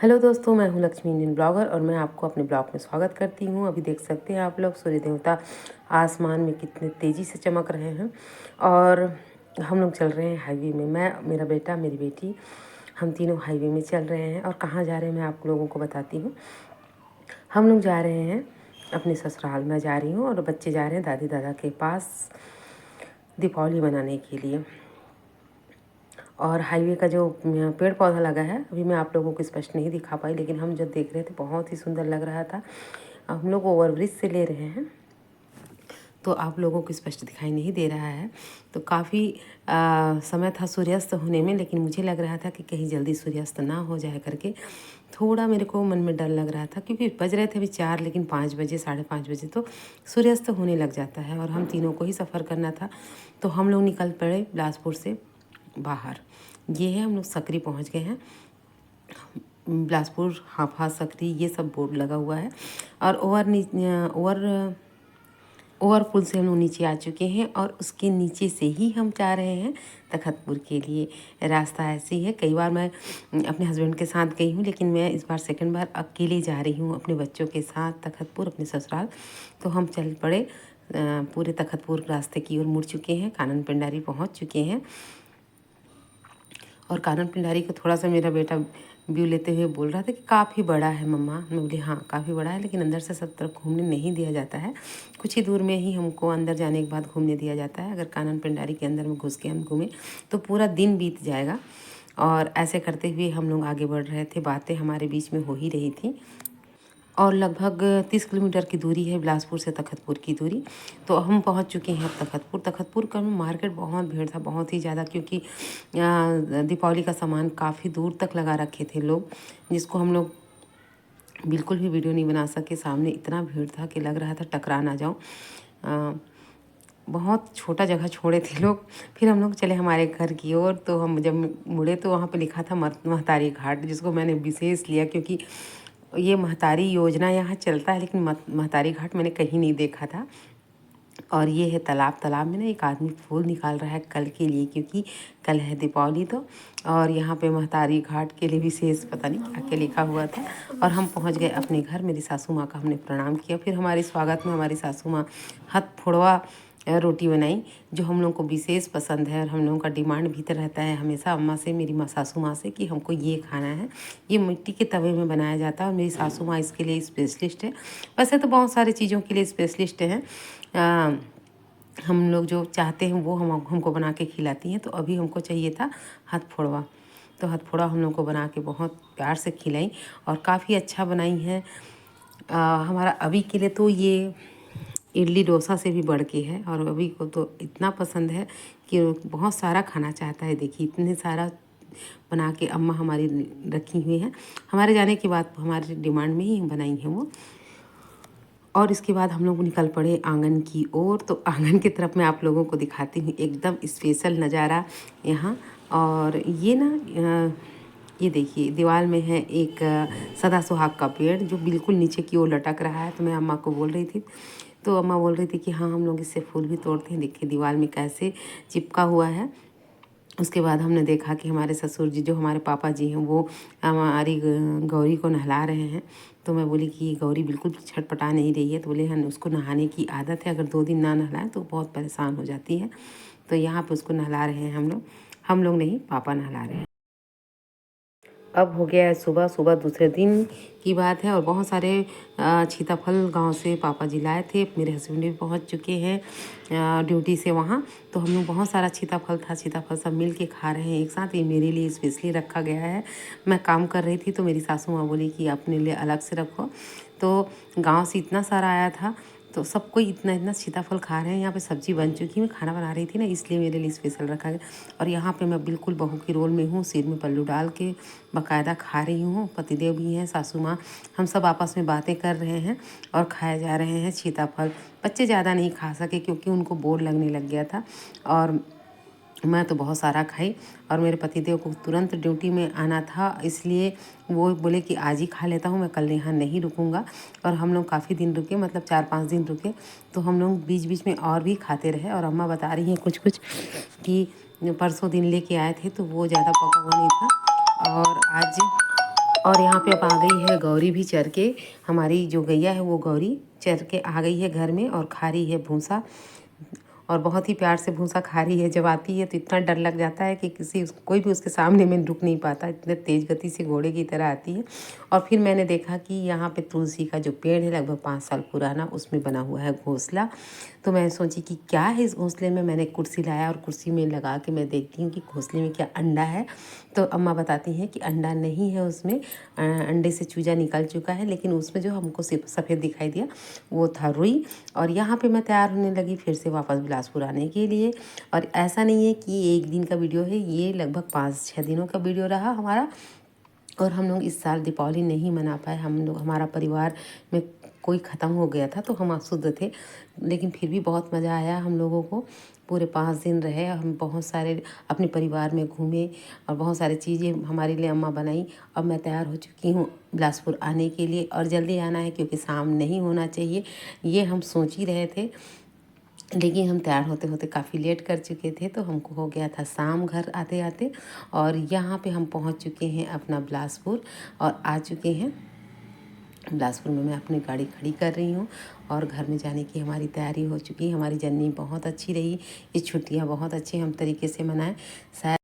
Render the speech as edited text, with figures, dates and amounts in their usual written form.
Hello दोस्तों, मैं हूं लक्ष्मी इंडियन ब्लॉगर और मैं आपको अपने ब्लॉग में स्वागत करती हूं। अभी देख सकते हैं आप लोग सूर्य देवता आसमान में कितने तेज़ी से चमक रहे हैं और हम लोग चल रहे हैं हाईवे में। मैं, मेरा बेटा, मेरी बेटी, हम तीनों हाईवे में चल रहे हैं। और कहाँ जा रहे हैं मैं आप लोगों को बताती हूँ। हम लोग जा रहे हैं अपने ससुराल में, जा रही हूँ और बच्चे जा रहे हैं दादी दादा के पास दीपावली मनाने के लिए। और हाईवे का जो पेड़ पौधा लगा है, अभी मैं आप लोगों को स्पष्ट नहीं दिखा पाई, लेकिन हम जब देख रहे थे बहुत ही सुंदर लग रहा था। हम लोग ओवरब्रिज से ले रहे हैं तो आप लोगों को स्पष्ट दिखाई नहीं दे रहा है। तो काफ़ी समय था सूर्यास्त होने में, लेकिन मुझे लग रहा था कि कहीं जल्दी सूर्यास्त ना हो जाए करके थोड़ा मेरे को मन में डर लग रहा था, क्योंकि बज रहे थे अभी 4, लेकिन 5 बजे, 5:30 बजे तो सूर्यास्त होने लग जाता है और हम तीनों को ही सफ़र करना था। तो हम लोग निकल पड़े बिलासपुर से बाहर। ये है, हम लोग सकरी पहुंच गए हैं। बिलासपुर, हाफा, सकरी, ये सब बोर्ड लगा हुआ है। और ओवर पुल से हम लोग नीचे आ चुके हैं और उसके नीचे से ही हम जा रहे हैं तखतपुर के लिए। रास्ता ऐसे ही है। कई बार मैं अपने हस्बैंड के साथ गई हूँ, लेकिन मैं इस बार सेकंड बार अकेले जा रही हूँ अपने बच्चों के साथ तखतपुर, अपने ससुराल। तो हम चल पड़े, पूरे तखतपुर रास्ते की ओर मुड़ चुके हैं, कानन पिंडारी पहुँच चुके हैं। और कानन पिंडारी को थोड़ा सा मेरा बेटा व्यू लेते हुए बोल रहा था कि काफ़ी बड़ा है मम्मा। मैं बोली हाँ काफ़ी बड़ा है, लेकिन अंदर से सब तरफ घूमने नहीं दिया जाता है। कुछ ही दूर में ही हमको अंदर जाने के बाद घूमने दिया जाता है। अगर कानन पिंडारी के अंदर में घुस के हम घूमें तो पूरा दिन बीत जाएगा। और ऐसे करते हुए हम लोग आगे बढ़ रहे थे, बातें हमारे बीच में हो ही रही थी। और लगभग 30 किलोमीटर की दूरी है बिलासपुर से तखतपुर की दूरी। तो हम पहुंच चुके हैं अब तखतपुर। तखतपुर का मार्केट बहुत भीड़ था, बहुत ही ज़्यादा, क्योंकि दीपावली का सामान काफ़ी दूर तक लगा रखे थे लोग, जिसको हम लोग बिल्कुल भी वीडियो नहीं बना सके। सामने इतना भीड़ था कि लग रहा था टकरा ना जाऊँ। बहुत छोटा जगह छोड़े थे लोग। फिर हम लोग चले हमारे घर की ओर। तो हम जब मुड़े तो वहाँ पे लिखा था महतारी घाट, जिसको मैंने विशेष लिया, क्योंकि ये महतारी योजना यहाँ चलता है, लेकिन महतारी घाट मैंने कहीं नहीं देखा था। और ये है तालाब। तालाब में ना एक आदमी फूल निकाल रहा है कल के लिए, क्योंकि कल है दीपावली। तो और यहाँ पे महतारी घाट के लिए विशेष पता नहीं क्या क्या लिखा हुआ था। और हम पहुँच गए अपने घर। मेरी सासू माँ का हमने प्रणाम किया। फिर हमारे स्वागत में हमारी सासू माँ हथफोड़वा रोटी बनाई, जो हम लोग को विशेष पसंद है। और हम लोगों का डिमांड भी तो रहता है हमेशा अम्मा से, मेरी माँ सासू माँ से, कि हमको ये खाना है। ये मिट्टी के तवे में बनाया जाता है और मेरी सासू माँ इसके लिए स्पेशलिस्ट है। वैसे तो बहुत सारी चीज़ों के लिए स्पेशलिस्ट हैं। हम लोग जो चाहते हैं वो हमको बना के खिलाती हैं। तो अभी हमको चाहिए था हथफोड़वा। तो हथफोड़ा हम लोग को बना के बहुत प्यार से खिलाई और काफ़ी अच्छा बनाई है। हमारा अभी के लिए तो ये इडली डोसा से भी बढ़ के है, और अभी को तो इतना पसंद है कि बहुत सारा खाना चाहता है। देखिए इतने सारा बना के अम्मा हमारी रखी हुई हैं। हमारे जाने के बाद हमारे डिमांड में ही बनाई हैं वो। और इसके बाद हम लोग निकल पड़े आंगन की ओर। तो आंगन की तरफ मैं आप लोगों को दिखाती हूँ एकदम स्पेशल नज़ारा यहाँ। और ये ना ये देखिए दीवार में है एक सदा सुहाग का पेड़, जो बिल्कुल नीचे की ओर लटक रहा है। तो मैं अम्मा को बोल रही थी, तो अम्मा बोल रही थी कि हाँ हम लोग इससे फूल भी तोड़ते हैं। देखिए दीवार में कैसे चिपका हुआ है। उसके बाद हमने देखा कि हमारे ससुर जी, जो हमारे पापा जी हैं, वो हमारी गौरी को नहला रहे हैं। तो मैं बोली कि गौरी बिल्कुल छटपटा नहीं रही है। तो बोले हाँ उसको नहाने की आदत है, अगर 2 दिन ना नहलाएं तो बहुत परेशान हो जाती है। तो यहाँ पे उसको नहला रहे हैं हम लोग नहीं, पापा नहला रहे हैं। अब हो गया है सुबह। सुबह दूसरे दिन की बात है और बहुत सारे सीताफल गांव से पापा जी लाए थे। मेरे हस्बैंड भी पहुंच चुके हैं ड्यूटी से वहां। तो हम लोग बहुत सारा सीताफल था, सीताफल सब मिल के खा रहे हैं एक साथ। ये मेरे लिए स्पेशली रखा गया है। मैं काम कर रही थी तो मेरी सासू माँ बोली कि अपने लिए अलग से रखो। तो गाँव से इतना सारा आया था, तो सब कोई इतना इतना सीताफल खा रहे हैं। यहाँ पे सब्जी बन चुकी, मैं खाना बना रही थी ना, इसलिए मेरे लिए स्पेशल रखा गया। और यहाँ पे मैं बिल्कुल बहू के रोल में हूँ, सिर में पल्लू डाल के बाकायदा खा रही हूँ। पतिदेव भी हैं, सासू माँ, हम सब आपस में बातें कर रहे हैं और खाए जा रहे हैं सीताफल। बच्चे ज़्यादा नहीं खा सके क्योंकि उनको बोर लगने लग गया था, और मैं तो बहुत सारा खाई। और मेरे पतिदेव को तुरंत ड्यूटी में आना था, इसलिए वो बोले कि आज ही खा लेता हूँ, मैं कल यहाँ नहीं रुकूँगा। और हम लोग काफ़ी दिन रुके, मतलब 4-5 दिन रुके। तो हम लोग बीच बीच में और भी खाते रहे। और अम्मा बता रही हैं कुछ कुछ कि परसों दिन लेके आए थे तो वो ज़्यादा पका हुआ नहीं था, और आज और यहाँ पे अब आ गई है गौरी भी चर के। हमारी जो गैया है वो गौरी चर के आ गई है घर में और खा रही है भूसा, और बहुत ही प्यार से भूसा खा रही है। जब आती है तो इतना डर लग जाता है कि कोई भी उसके सामने में रुक नहीं पाता, इतने तेज़ गति से घोड़े की तरह आती है। और फिर मैंने देखा कि यहाँ पे तुलसी का जो पेड़ है लगभग 5 साल पुराना, उसमें बना हुआ है घोंसला। तो मैं सोची कि क्या है इस घोंसले में। मैंने कुर्सी लाया और कुर्सी में लगा के मैं देखती हूँ कि घोंसले में क्या अंडा है। तो अम्मा बताती हैं कि अंडा नहीं है उसमें, अंडे से चूजा निकल चुका है, लेकिन उसमें जो हमको सफ़ेद दिखाई दिया वो था रुई। और यहाँ पे मैं तैयार होने लगी फिर से वापस बिलासपुर आने के लिए। और ऐसा नहीं है कि एक दिन का वीडियो है, ये लगभग 5-6 दिनों का वीडियो रहा हमारा। और हम लोग इस साल दीपावली नहीं मना पाए। हम लोग, हमारा परिवार में कोई ख़त्म हो गया था तो हम अशुद्ध थे, लेकिन फिर भी बहुत मज़ा आया हम लोगों को। पूरे 5 दिन रहे हम, बहुत सारे अपने परिवार में घूमे और बहुत सारी चीज़ें हमारे लिए अम्मा बनाई। अब मैं तैयार हो चुकी हूँ बिलासपुर आने के लिए, और जल्दी आना है क्योंकि शाम नहीं होना चाहिए, ये हम सोच ही रहे थे। लेकिन हम तैयार होते होते काफ़ी लेट कर चुके थे, तो हमको हो गया था शाम घर आते आते। और यहाँ पे हम पहुँच चुके हैं अपना बिलासपुर, और आ चुके हैं बिलासपुर में। मैं अपनी गाड़ी खड़ी कर रही हूँ और घर में जाने की हमारी तैयारी हो चुकी है। हमारी जर्नी बहुत अच्छी रही, ये छुट्टियाँ बहुत अच्छे हम तरीके से मनाएं। शायद